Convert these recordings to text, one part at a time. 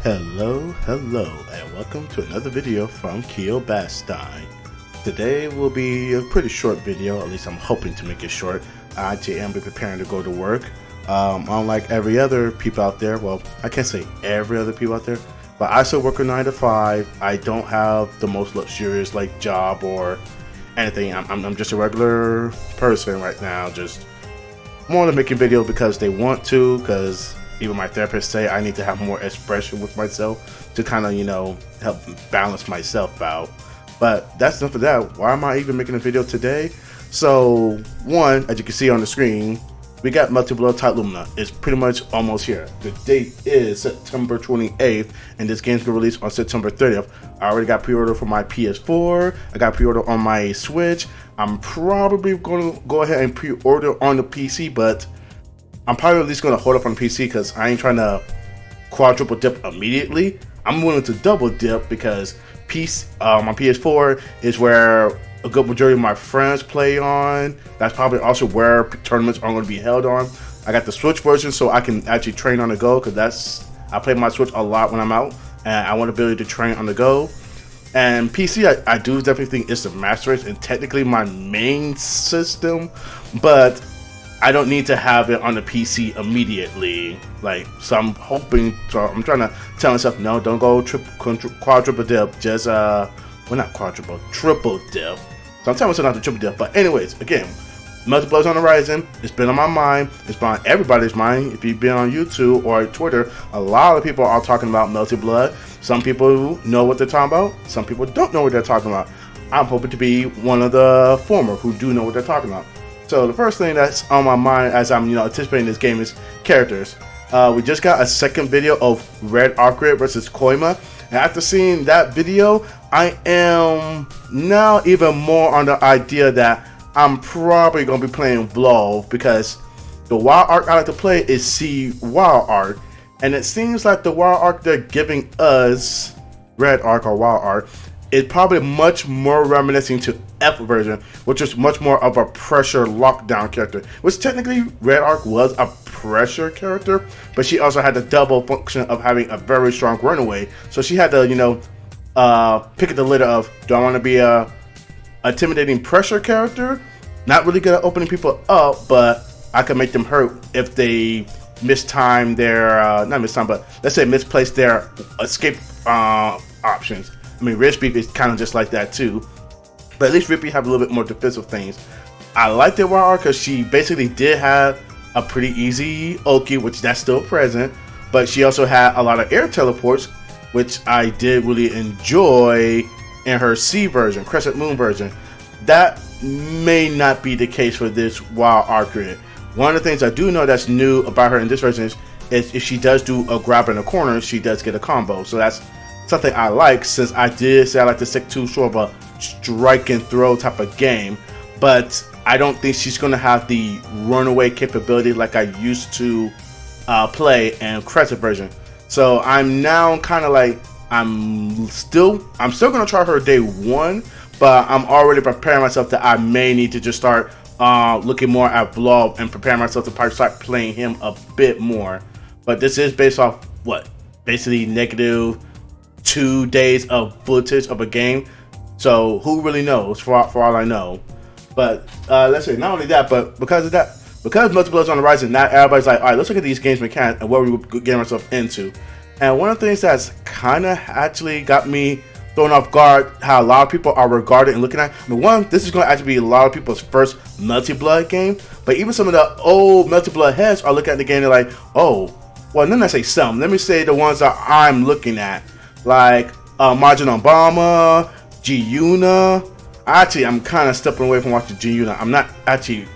Hello, and welcome to another video from K-BAS. Today will be a pretty short video, at least I'm hoping to make it short. I actually am preparing to go to work. Unlike every other people out there, well, I can't say every other people out there, but I still work a 9 to 5. I don't have the most luxurious job or anything. I'm just a regular person right now, just more than making videos because they want to, because even my therapist say I need to have more expression with myself to kind of, help balance myself out. But that's enough of that. Why am I even making a video today? So, one, as you can see on the screen, we got Multi-Blood Type Lumina. It's pretty much almost here. The date is September 28th, and this game's gonna release on September 30th. I already got pre-order for my PS4. I got pre-order on my Switch. I'm probably gonna go ahead and pre-order on the PC, but I'm probably at least gonna hold up on PC because I ain't trying to quadruple dip immediately. I'm willing to double dip because my PS4 is where a good majority of my friends play on. That's probably also where tournaments are going to be held on. I got the Switch version so I can actually train on the go, because I play my Switch a lot when I'm out, and I want the ability to train on the go. And PC, I do definitely think it's the master race and technically my main system, but I don't need to have it on the PC immediately. So I'm trying to tell myself, no, don't go quadruple dip, just not quadruple, triple dip. So I'm telling myself not to triple dip. But anyways, again, Multi-Blood's on the horizon. It's been on my mind. It's been on everybody's mind. If you've been on YouTube or Twitter, a lot of people are talking about Multi-Blood. Some people know what they're talking about. Some people don't know what they're talking about. I'm hoping to be one of the former who do know what they're talking about. So the first thing that's on my mind as I'm anticipating this game is characters. We just got a second video of Red Arc versus Koima, and after seeing that video, I am now even more on the idea that I'm probably gonna be playing Vlog, because the wild arc I like to play is C wild arc, and it seems like the wild arc they're giving us, Red Arc or wild arc, is probably much more reminiscent to F version, which is much more of a pressure lockdown character, which technically Red Arc was a pressure character, but she also had the double function of having a very strong runaway. So she had to, pick at the litter of, do I want to be a intimidating pressure character? Not really good at opening people up, but I can make them hurt if they mistime their, not mistime, but let's say misplace their escape options. I mean, Rich Beef is kind of just like that too, but at least Rippy have a little bit more defensive things. I like the wild arc because she basically did have a pretty easy Oki, which that's still present, but she also had a lot of air teleports, which I did really enjoy in her C version, Crescent Moon version. That may not be the case for this wild arc. One of the things I do know that's new about her in this version is if she does do a grab in the corner, she does get a combo. So that's something I like, since I did say I like to stick to sort of a strike and throw type of game, but I don't think she's going to have the runaway capability like I used to play in Crescent version. So I'm now kind of like, I'm still going to try her day one, but I'm already preparing myself that I may need to just start looking more at Vlog and prepare myself to probably start playing him a bit more. But this is based off what? Basically negative 2 days of footage of a game, so who really knows, for all I know. But let's say not only that, but because Multi-Blood's on the rise, and now everybody's like, all right, let's look at these games mechanics and what we were getting ourselves into. And one of the things that's kind of actually got me thrown off guard, how a lot of people are regarded and looking at. I mean, one, this is going to actually be a lot of people's first Multi-Blood game, but even some of the old Multi-Blood heads are looking at the game, they're like, oh, well, let me say some. Let me say the ones that I'm looking at. Like Margin Obama, G-Yuna. Actually, I'm kind of stepping away from watching G-Yuna. I'm not actually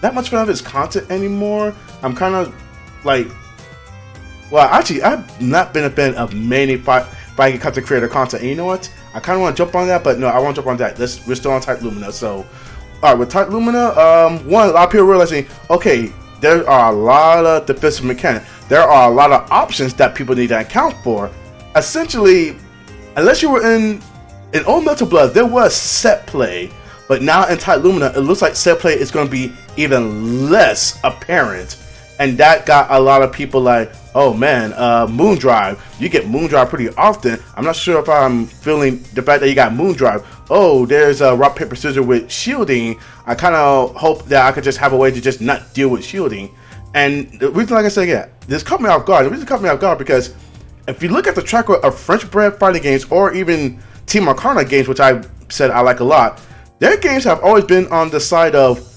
that much fan of his content anymore. I'm kind of like, well, actually, I've not been a fan of many fighting content creator content. And you know what? I kind of want to jump on that, but no, I won't jump on that. We're still on Type Lumina. So, all right, with Type Lumina, one, a lot of people realizing, okay, there are a lot of defensive mechanics. There are a lot of options that people need to account for. Essentially, unless you were in old Multi-Blood, there was set play, but now in Type Lumina, it looks like set play is going to be even less apparent. and that got a lot of people like, oh man, Moon Drive. You get Moon Drive pretty often. I'm not sure if I'm feeling the fact that you got Moon Drive. Oh, there's a rock paper scissors with shielding. I kind of hope that I could just have a way to just not deal with shielding. And the reason, like I said, yeah, this caught me off guard. The reason it caught me off guard because if you look at the track record of French Bread fighting games or even Team Arcana games, which I said I like a lot, their games have always been on the side of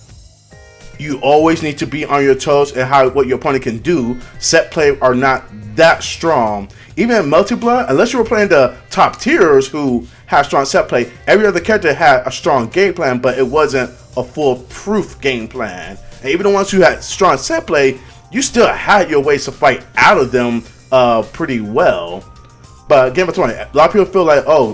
you always need to be on your toes and what your opponent can do. Set play are not that strong. Even in Multi-Blood, unless you were playing the top tiers who have strong set play, every other character had a strong game plan, but it wasn't a foolproof game plan. And even the ones who had strong set play, you still had your ways to fight out of them pretty well. But Game of Thrones, a lot of people feel like, oh,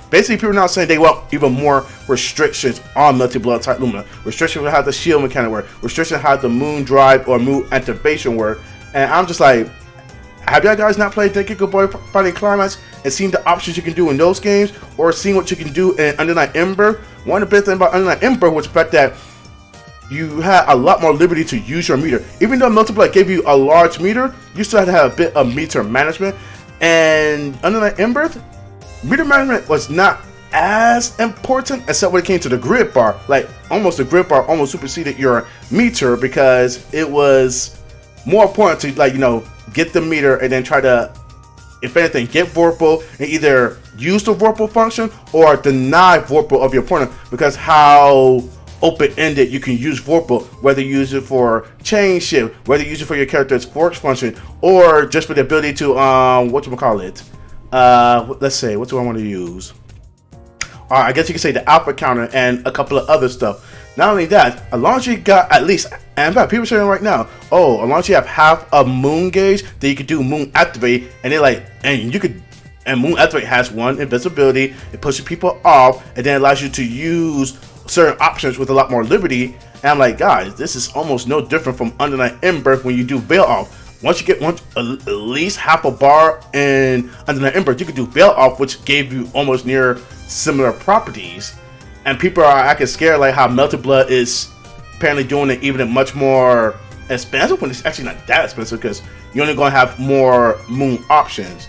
basically people are now saying they want even more restrictions on Multi-Blood Type Lumina. Restrictions on how the shield mechanic work. Restrictions on how the Moon Drive or Moon Activation work. And I'm just like, have y'all guys not played Denki Boy Fighting Climax and seen the options you can do in those games, or seen what you can do in Under Night Ember? One of the best things about Under Night Ember was the fact that you had a lot more liberty to use your meter. Even though Multi-Blood gave you a large meter, you still had to have a bit of meter management. And Under Night Ember, meter management was not as important except when it came to the grid bar. Like, almost the grid bar almost superseded your meter because it was more important to, like, you know, get the meter and then try to, if anything, get Vorpal and either use the Vorpal function or deny Vorpal of your opponent, because how open-ended you can use Vorpal, whether you use it for chain shift, whether you use it for your character's force function, or just for the ability to whatchamacallit, let's say, what do I want to use? I guess you can say the alpha counter and a couple of other stuff. Not only that, as long as you got at least, and in fact, people are saying right now, oh, as long as you have half a moon gauge, then you can do moon activate, and they're like, and moon activate has one invisibility, it pushes people off, and then allows you to use certain options with a lot more liberty. And I'm like, guys, this is almost no different from Under Night Ember when you do Veil Off. Once you get at least half a bar in Under Night Ember, you can do Veil Off, which gave you almost near similar properties. And people are acting scared like how Multi-Blood is apparently doing it even much more expensive when it's actually not that expensive, because you're only going to have more moon options.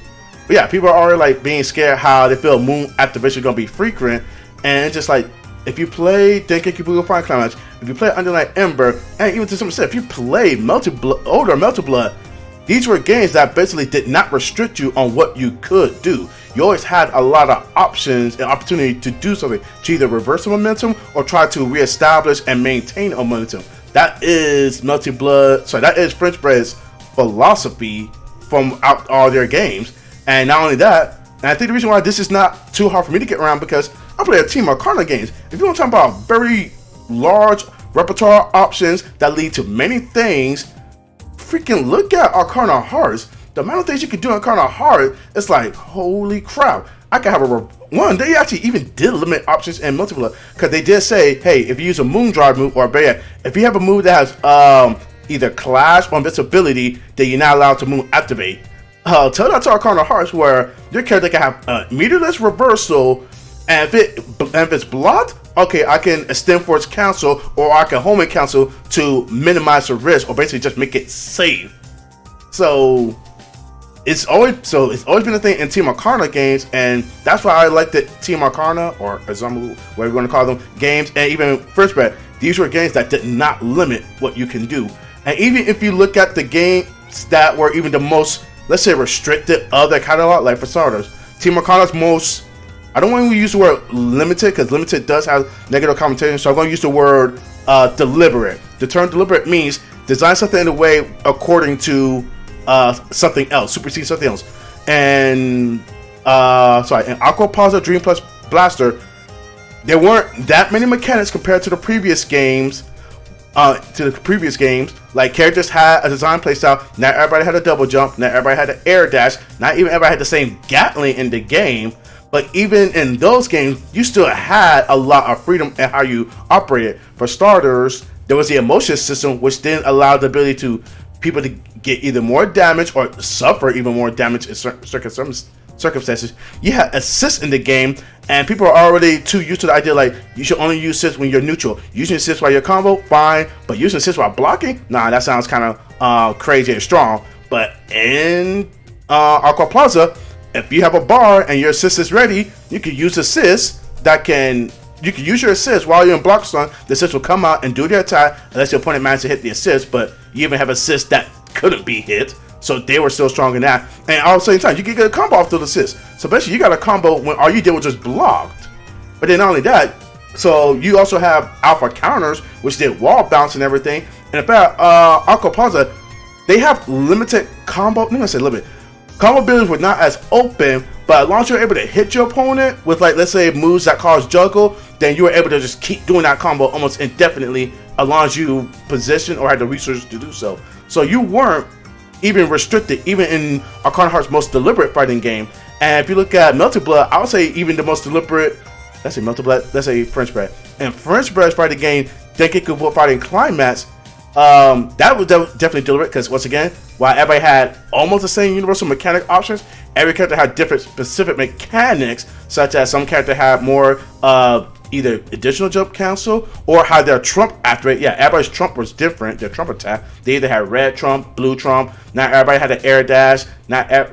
But yeah, people are already like being scared how they feel moon activation is going to be frequent. And it's just like, if you play Denki Boy Fighting Climax, if you play Under Night Ember, and even to some extent, if you play older Multi-Blood, these were games that basically did not restrict you on what you could do. You always had a lot of options and opportunity to do something, to either reverse the momentum or try to reestablish and maintain a momentum. That is that is French Bread's philosophy from all their games. And not only that, and I think the reason why this is not too hard for me to get around, because I play a Team Arcana games. If you want to talk about very large repertoire options that lead to many things, freaking look at Arcana Hearts. The amount of things you can do in Arcana Heart, it's like, holy crap. I can have they actually even did limit options in Multi-Blood, because they did say, hey, if you use a Moon Drive move, or if you have a move that has either Clash or Invincibility, then you're not allowed to Moon Activate. Tell that to Arcana Hearts, where your character can have a meterless reversal, and if it's blocked, okay, I can extend Force Cancel, or I can home and cancel to minimize the risk, or basically just make it safe. So it's always been a thing in Team Arcana games, and that's why I like the Team Arcana, or Azamu, whatever you want to call them, games, and even First Bet. These were games that did not limit what you can do. And even if you look at the games that were even the most, let's say, restricted of their catalog, like for starters, Team Arcana's most, I don't want to use the word limited, because limited does have negative connotation, so I'm going to use the word deliberate. The term deliberate means design something in a way according to something else, supersede something else. And in Aqua Plaza Dream Plus Blaster, there weren't that many mechanics compared to the previous games. Like, characters had a design playstyle. Not everybody had a double jump. Not everybody had an air dash. Not even everybody had the same Gatling in the game. But even in those games, you still had a lot of freedom in how you operated. For starters, there was the emotion system, which then allowed the ability to people to get either more damage or suffer even more damage in certain circumstances, you have assists in the game, and people are already too used to the idea like you should only use assists when you're neutral. Using assists while you're combo, fine, but using assists while blocking, nah, that sounds kind of crazy and strong. But in Aqua Plaza, if you have a bar and your assist is ready, you can use assists you can use your assist while you're in block stun. The assist will come out and do the attack unless your opponent managed to hit the assist, but you even have assists that couldn't be hit, so they were still strong in that. And at the same time, you can get a combo off those assists. So basically, you got a combo when all you did was just blocked. But then not only that, so you also have alpha counters, which did wall bounce and everything. And in fact, Aqua Plaza, they have limited combo. No, I said limited. Combo abilities were not as open, but as long as you're able to hit your opponent with, like, let's say moves that cause juggle, then you were able to just keep doing that combo almost indefinitely as long as you position or had the resources to do so. So you weren't even restricted, even in Arcana Heart's most deliberate fighting game. And if you look at Melted Blood, I would say even the most deliberate, let's say Melted Blood, let's say French Bread. And French Bread's fighting game, Denkiku Fighting Climax, that was definitely deliberate, because once again, while everybody had almost the same universal mechanic options, every character had different specific mechanics, such as some character had more either additional jump cancel or had their trump activate. Yeah, everybody's trump was different, their trump attack. They either had red trump, blue trump. Not everybody had an air dash.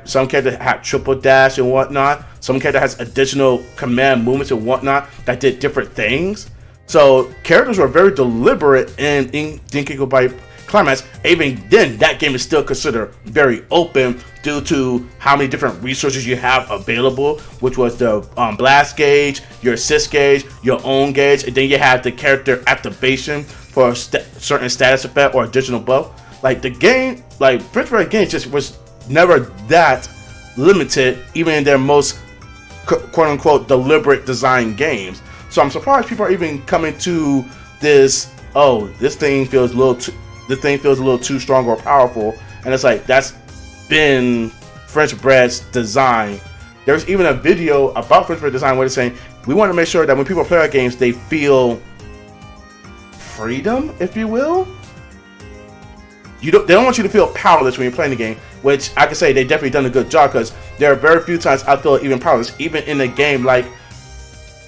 Some characters had triple dash and whatnot. Some character has additional command movements and whatnot that did different things. So characters were very deliberate in Denkiku by Climax. Even then, that game is still considered very open due to how many different resources you have available, which was the blast gauge, your assist gauge, your own gauge, and then you have the character activation for a certain status effect or additional buff. Like the game, like French Bread games just was never that limited, even in their most quote unquote deliberate design games. So I'm surprised people are even coming to this, oh, this thing feels a little too strong or powerful. And it's like, that's been French Bread's design. There's even a video about French Bread design where they're saying, we want to make sure that when people play our games, they feel freedom, if you will. They don't want you to feel powerless when you're playing the game, which I can say they definitely done a good job, because there are very few times I feel even powerless, even in a game like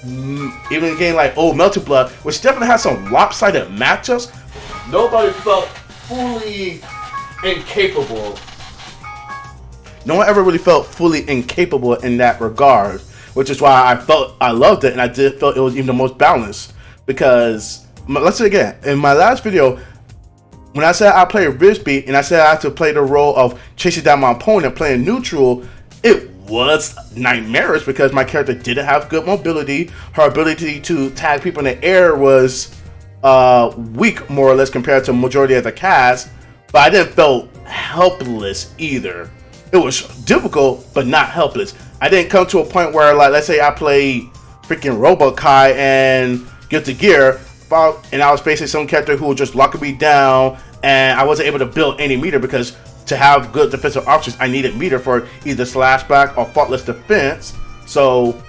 Melted Blood, which definitely has some lopsided matchups. Nobody felt fully incapable. No one ever really felt fully incapable in that regard, which is why I loved it, and I did feel it was even the most balanced. Because let's say again, in my last video, when I said I played Ridgebeat and I said I had to play the role of chasing down my opponent playing neutral, it was nightmarish because my character didn't have good mobility. Her ability to tag people in the air was weak, more or less, compared to majority of the cast. But I didn't feel helpless either. It was difficult, but not helpless. I didn't come to a point where, like, let's say I play freaking Robo-Kai and Guilty Gear, and I was facing some character who was just locking me down, and I wasn't able to build any meter, because to have good defensive options, I needed meter for either slash back or faultless defense. So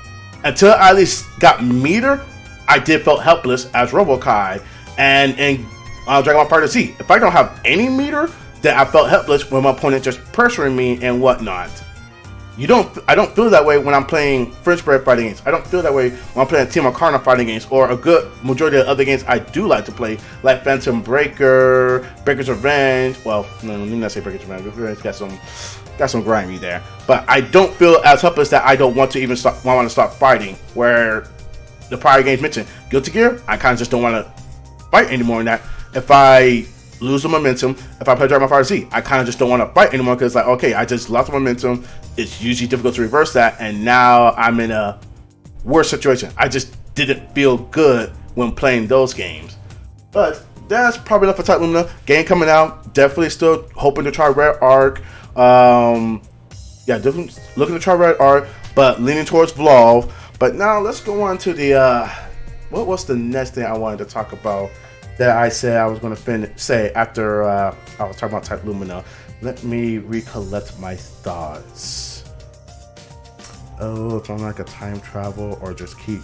until I at least got meter, I did felt helpless as Robo-Kai. And Dragon Ball Fighter Z, if I don't have any meter, then I felt helpless when my opponent just pressuring me and whatnot. I don't feel that way when I'm playing French Bread fighting games. I don't feel that way when I'm playing Team Arcana fighting games, or a good majority of other games I do like to play, like Phantom Breaker, Breaker's Revenge. Well, no, let me not say Breaker's Revenge. It's got some grimy there. But I don't feel as helpless that I don't want to even want to start fighting. Where the prior games mentioned, Guilty Gear, I kind of just don't want to fight anymore in that. If I lose the momentum, if I play Dragon Ball Fighter Z, I kind of just don't want to fight anymore, because like, okay, I just lost the momentum. It's usually difficult to reverse that, and now I'm in a worse situation. I just didn't feel good when playing those games. But that's probably enough for Type Lumina. Game coming out, definitely still hoping to try Red Arc. Yeah, definitely looking to try Red Arc, but leaning towards Vlov. But now let's go on to the what was the next thing I wanted to talk about that I said I was going to say after I was talking about Type Lumina. Let me recollect my thoughts. Oh, if I'm like a time travel or just keep.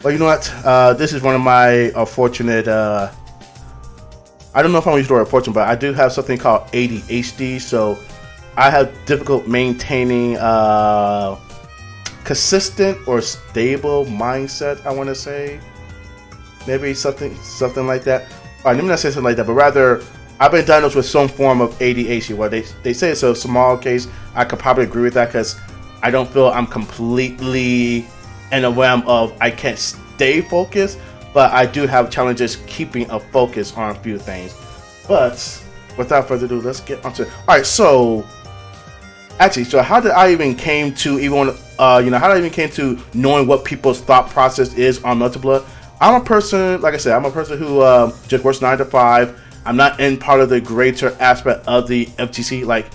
Well, you know what? This is one of my unfortunate. I don't know if I'm going to use the word fortune, but I do have something called ADHD. So I have difficult maintaining consistent or stable mindset, I want to say. Maybe something like that. All right, let me not say something like that, but rather, I've been diagnosed with some form of ADHD. Well, they say it's a small case. I could probably agree with that because I don't feel I'm completely in a realm of I can't stay focused, but I do have challenges keeping a focus on a few things. But without further ado, let's get onto it. All right, so how did I even came to how did I even came to knowing what people's thought process is on Melted Blood? I'm a person, like I said, I'm a person who just works 9 to 5. I'm not in part of the greater aspect of the FGC. Like,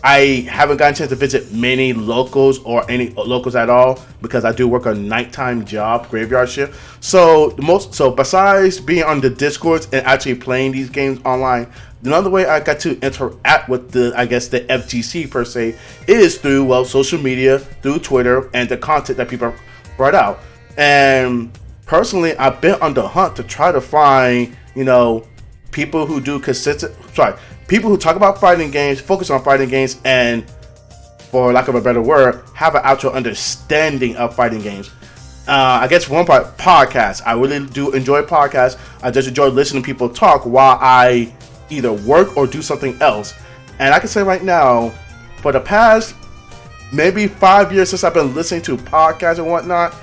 I haven't gotten a chance to visit many locals or any locals at all because I do work a nighttime job, graveyard shift. So besides being on the Discords and actually playing these games online, another way I got to interact with the FGC per se is through social media, through Twitter, and the content that people brought out. And personally, I've been on the hunt to try to find people who do people who talk about fighting games, focus on fighting games, and, for lack of a better word, have an actual understanding of fighting games. I guess for one part, podcasts. I really do enjoy podcasts. I just enjoy listening to people talk while I either work or do something else. And I can say right now, for the past maybe 5 years since I've been listening to podcasts and whatnot,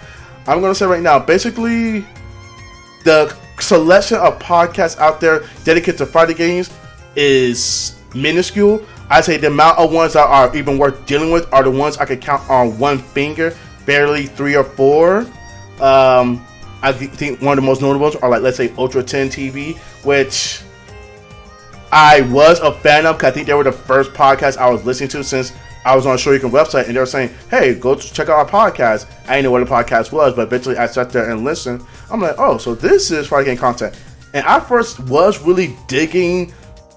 I'm going to say right now, basically, the selection of podcasts out there dedicated to fighting games is minuscule. I'd say the amount of ones that are even worth dealing with are the ones I could count on one finger, barely 3 or 4. I think one of the most notable ones are, like, let's say Ultra 10 TV, which I was a fan of because I think they were the first podcast I was listening to since I was on a Shoryuken website, and they were saying, hey, go check out our podcast. I didn't know what a podcast was, but eventually I sat there and listened. I'm like, oh, so this is fighting game content. And I first was really digging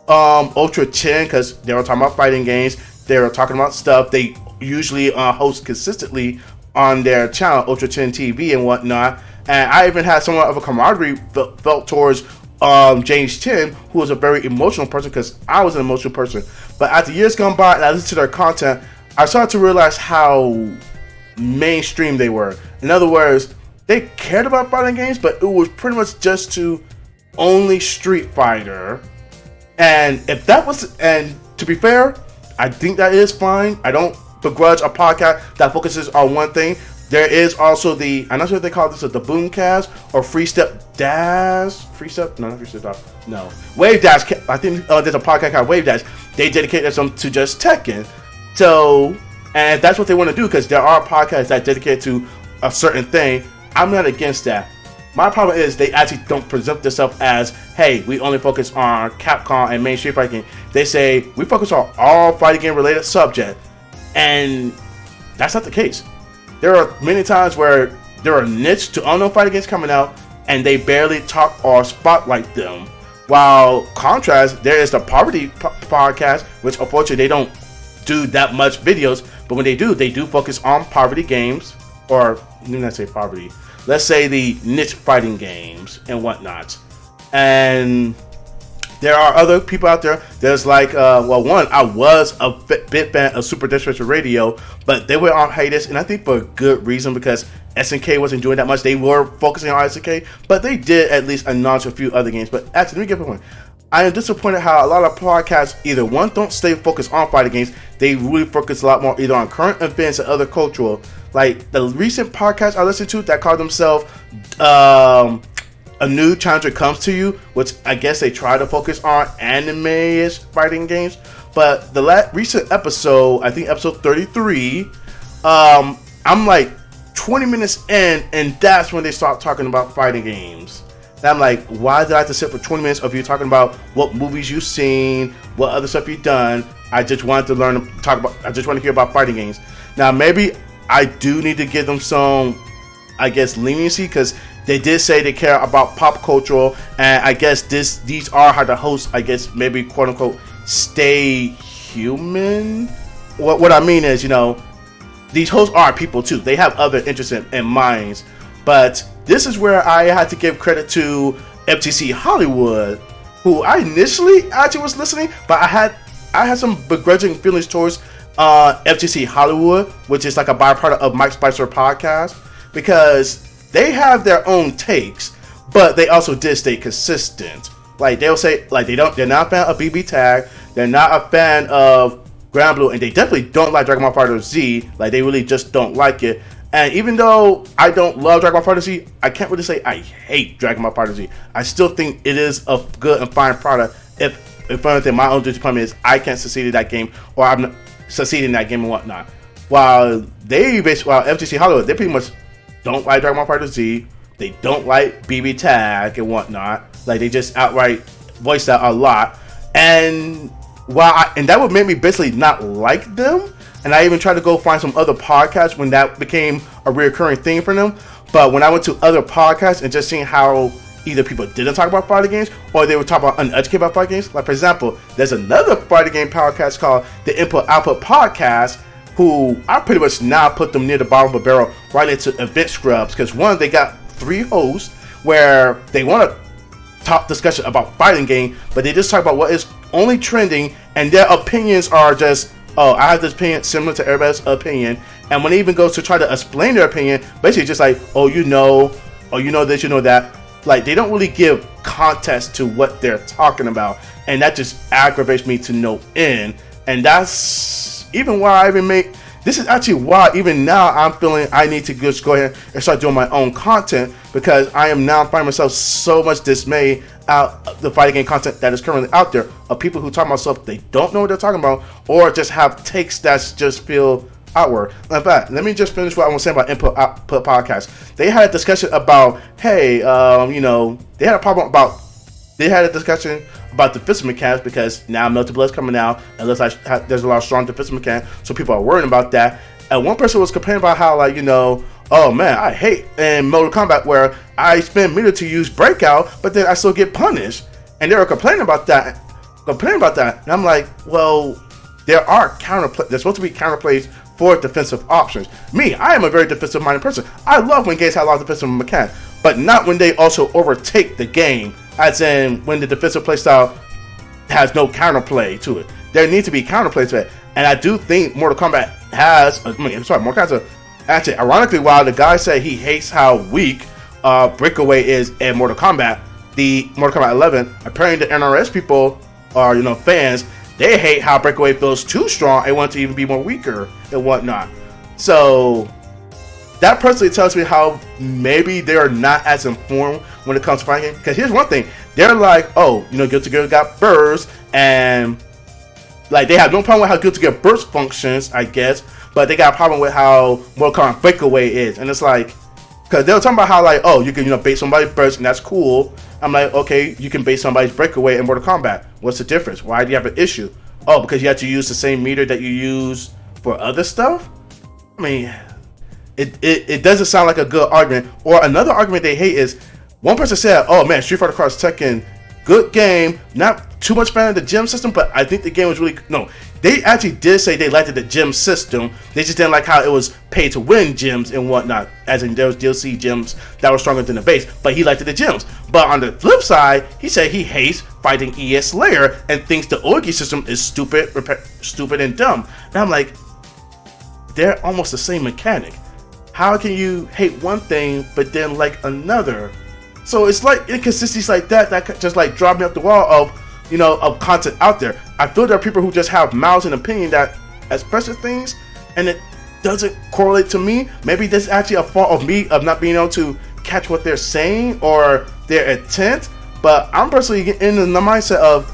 Ultra 10 because they were talking about fighting games. They were talking about stuff they usually host consistently on their channel, Ultra 10 TV and whatnot. And I even had somewhat of a camaraderie felt towards James Chen, who was a very emotional person because I was an emotional person. But as the years gone by and I listened to their content, I started to realize how mainstream they were. In other words, they cared about fighting games, but it was pretty much just to only Street Fighter. And if that was, and to be fair, I think that is fine. I don't begrudge a podcast that focuses on one thing. There is also I'm not sure if they call this the Boomcast or Free Step Dash. No. Wave Dash. I think there's a podcast called Wave Dash. They dedicate themselves to just Tekken. So, and that's what they want to do because there are podcasts that dedicate to a certain thing. I'm not against that. My problem is they actually don't present themselves as, hey, we only focus on Capcom and main Street Fighting. They say we focus on all fighting game related subject, and that's not the case. There are many times where there are niche to unknown fighting games coming out, and they barely talk or spotlight them. While contrast, there is the Poverty podcast, which unfortunately they don't do that much videos, but when they do focus on poverty games, or let me not say poverty. Let's say the niche fighting games and whatnot. And there are other people out there. There's like, I was a big fan of Super Disrespectful Radio, but they were on hiatus, and I think for a good reason because SNK wasn't doing that much. They were focusing on SNK, but they did at least announce a few other games. But actually, let me get the point. I am disappointed how a lot of podcasts either one don't stay focused on fighting games. They really focus a lot more either on current events or other cultural. Like the recent podcast I listened to that called themselves A New Challenger Comes to You, which I guess they try to focus on anime-ish fighting games. But the recent episode, I think episode 33, I'm like 20 minutes in, and that's when they start talking about fighting games. And I'm like, why did I have to sit for 20 minutes of you talking about what movies you've seen, what other stuff you've done? I just wanted to I just want to hear about fighting games. Now, maybe I do need to give them some, I guess, leniency, because they did say they care about pop culture, and I guess these are how the hosts, I guess, maybe quote unquote, stay human. What I mean is, these hosts are people too. They have other interests and minds. But this is where I had to give credit to FGC Hollywood, who I initially actually was listening, but I had I had some begrudging feelings towards FGC Hollywood, which is like a byproduct of Mike Spicer podcast, because they have their own takes, but they also did stay consistent. Like they'll say, like they're not a fan of BB Tag, they're not a fan of Grand Blue, and they definitely don't like Dragon Ball Fighter Z. Like they really just don't like it. And even though I don't love Dragon Ball Fighter Z, I can't really say I hate Dragon Ball Fighter Z. I still think it is a good and fine product. If anything, my own disappointment is I can't succeed in that game, or I'm not succeeding in that game and whatnot. While FGC Hollywood, they pretty much don't like Dragon Ball Fighter Z. They don't like BB Tag and whatnot. Like they just outright voice that a lot. And and that would make me basically not like them. And I even tried to go find some other podcasts when that became a recurring thing for them. But when I went to other podcasts and just seeing how either people didn't talk about fighting games, or they would talk about uneducated about fighting games. Like for example, there's another fighting game podcast called the Input Output Podcast, who I pretty much now put them near the bottom of the barrel right into event scrubs. Because one, they got 3 hosts where they want to talk discussion about fighting game, but they just talk about what is only trending, and their opinions are just, oh, I have this opinion similar to everybody's opinion. And when it even goes to try to explain their opinion, basically just like, oh, you know this, you know that. Like they don't really give context to what they're talking about, and that just aggravates me to no end. And that's even why I even make this is actually why even now I'm feeling I need to just go ahead and start doing my own content, because I am now finding myself so much dismay out of the fighting game content that is currently out there of people who talk about stuff they don't know what they're talking about, or just have takes that just feel outward. In fact, let me just finish what I want to say about Input Output Podcast. They had a discussion about, hey, they had a discussion about defensive mechanics, because now Melted Blood's coming out, and it looks like there's a lot of strong defensive mechanics, so people are worried about that. And one person was complaining about how, like, oh man, I hate in Mortal Kombat where I spend meter to use Breakout, but then I still get punished. And they were complaining about that. And I'm like, well, there's supposed to be counterplays for defensive options. Me, I am a very defensive-minded person. I love when games have a lot of defensive mechanics, but not when they also overtake the game, as in when the defensive playstyle has no counterplay to it. There needs to be counterplay to it, and I do think Mortal Kombat actually, ironically, while the guy said he hates how weak Breakaway is in Mortal Kombat, the Mortal Kombat 11, apparently the NRS people are, fans, they hate how Breakaway feels too strong and want to even be more weaker and whatnot. So that personally tells me how maybe they're not as informed when it comes to fighting games. Because here's one thing, they're like, oh, Guilty Gear got burst, and like they have no problem with how Guilty Gear burst functions, I guess, but they got a problem with how Mortal Kombat Breakaway is. And it's like, because they were talking about how, like, oh, you can bait somebody's burst and that's cool. I'm like, okay, you can bait somebody's Breakaway in Mortal Kombat. What's the difference? Why do you have an issue? Oh, because you have to use the same meter that you use for other stuff? I mean, it doesn't sound like a good argument. Or another argument they hate is, one person said, oh man, Street Fighter Cross Tekken, good game, not too much fan of the gym system, but I think the game was really, no, they actually did say they liked the gym system, they just didn't like how it was pay to win gyms and whatnot, as in there was DLC gyms that were stronger than the base, but he liked the gyms. But on the flip side, he said he hates fighting ES Slayer and thinks the Ogi system is stupid and dumb. And I'm like, they're almost the same mechanic. How can you hate one thing but then like another? So it's like inconsistencies like that just like drive me up the wall of content out there. I feel there are people who just have mouths and opinion that express things, and it doesn't correlate to me. Maybe this is actually a fault of me of not being able to catch what they're saying or their intent. But I'm personally in the mindset of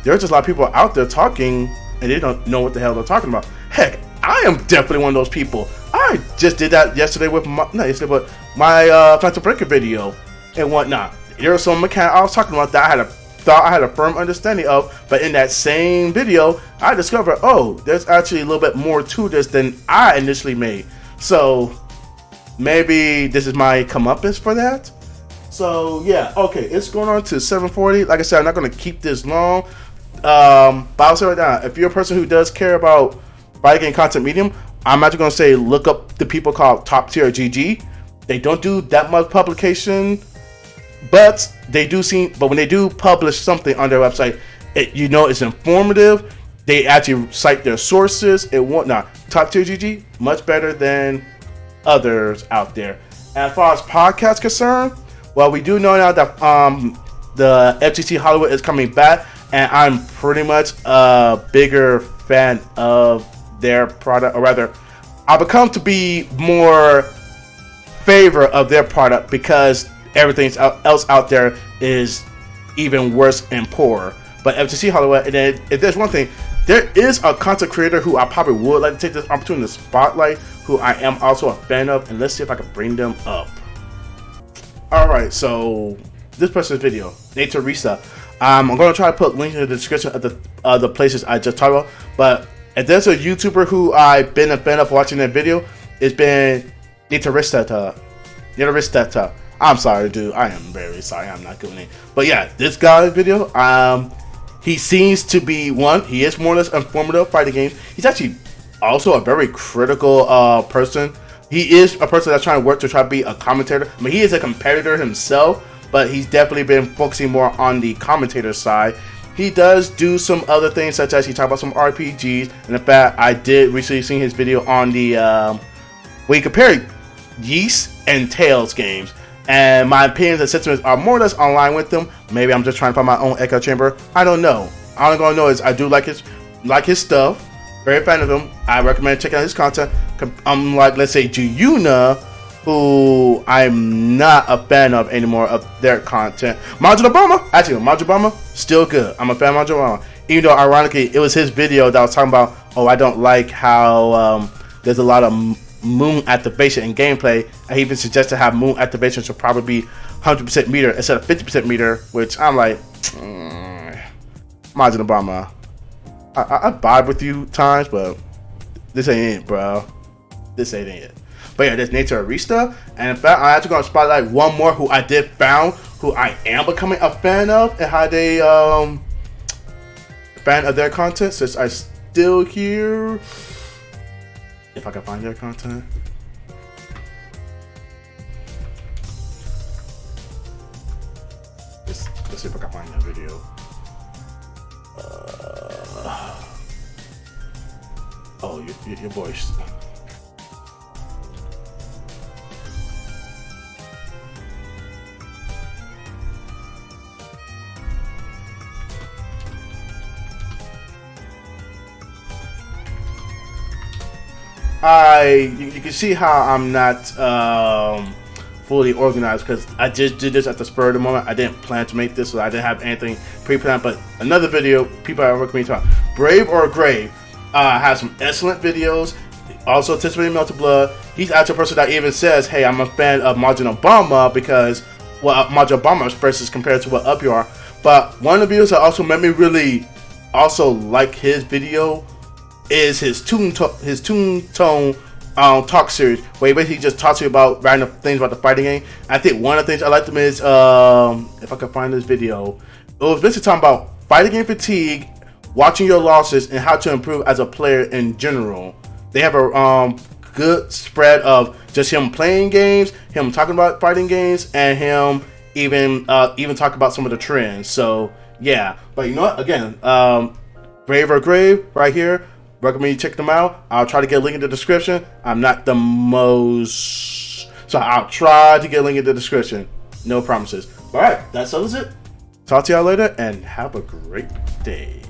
there's just a lot of people out there talking and they don't know what the hell they're talking about. Heck, I am definitely one of those people. I just did that yesterday with my Phantom Breaker video and whatnot. There was some mechanic I was talking about that I had a firm understanding of, but in that same video, I discovered, oh, there's actually a little bit more to this than I initially made. So maybe this is my comeuppance for that. So yeah, okay, it's going on to 7:40. Like I said, I'm not going to keep this long. But I'll say right now, if you're a person who does care about fighting game content medium, I'm actually going to say look up the people called Top Tier GG. They don't do that much publication, but when they do publish something on their website, it's informative, They actually cite their sources and whatnot. Top tier GG, much better than others out there. And as far as podcasts concerned, well, we do know now that the FGC Hollywood is coming back, and I'm pretty much a bigger fan of their product, or rather, I've become to be more favor of their product because everything else out there is even worse and poorer. But FGC Hollywood, and then if there's one thing, there is a content creator who I probably would like to take this opportunity to spotlight, who I am also a fan of, and let's see if I can bring them up. Alright, so this person's video, Nature Risa. I'm going to try to put links in the description of the places I just talked about, but if there's a YouTuber who I've been a fan of watching their video, it's been Nature Risa. I'm sorry, dude. I am very sorry. I'm not good name. But yeah, this guy's video, he seems to be he is more or less informative fighting games. He's actually also a very critical person. He is a person that's trying to work to try to be a commentator. I mean, he is a competitor himself, but he's definitely been focusing more on the commentator side. He does do some other things, such as he talked about some RPGs. And in fact, I did recently see his video on the where he compared Yeast and Tales games. And my opinions and sentiments are more or less online with them. Maybe I'm just trying to find my own echo chamber. I don't know. All I'm gonna know is I do like his stuff. Very fan of him. I recommend checking out his content. Unlike, let's say, Juyuna, who I'm not a fan of anymore of their content. Modular Bomber, actually, Modular Bomber, still good. I'm a fan of Modular Bomber. Even though, ironically, it was his video that I was talking about, oh, I don't like how there's a lot of moon activation in gameplay. I even suggested have moon activation should probably be 100% meter instead of 50% meter, which I'm like, Modular Bomber. I vibe with you times, but this ain't it, bro. This ain't it. But yeah, there's Nature Arista, and in fact, I'm actually gonna spotlight one more who I did found, who I am becoming a fan of, and how they fan of their content. Since I still here, if I can find their content. Let's see if I can find that video. Oh, your voice. You can see how I'm not fully organized because I just did this at the spur of the moment. I didn't plan to make this, so I didn't have anything pre-planned. But another video, people I recommend to Brave or Grave has some excellent videos. Also, Anticipating Melted Blood. He's actually a person that even says, "Hey, I'm a fan of Modular Bomber because Modular Bomber versus compared to what Up You Are." But one of the videos that also made me really also like his video is his tune tone talk series, where he basically just talks to you about random things about the fighting game. I think one of the things I liked him is, if I can find this video, it was basically talking about fighting game fatigue, watching your losses, and how to improve as a player in general. They have a good spread of just him playing games, him talking about fighting games, and him even talk about some of the trends. So yeah, but you know what? Again, Brave or Grave right here. Recommend you check them out. I'll try to get a link in the description. I'm not the most, so I'll try to get a link in the description. No promises. All right, that settles it. Talk to y'all later, and have a great day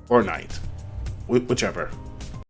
or night, whichever.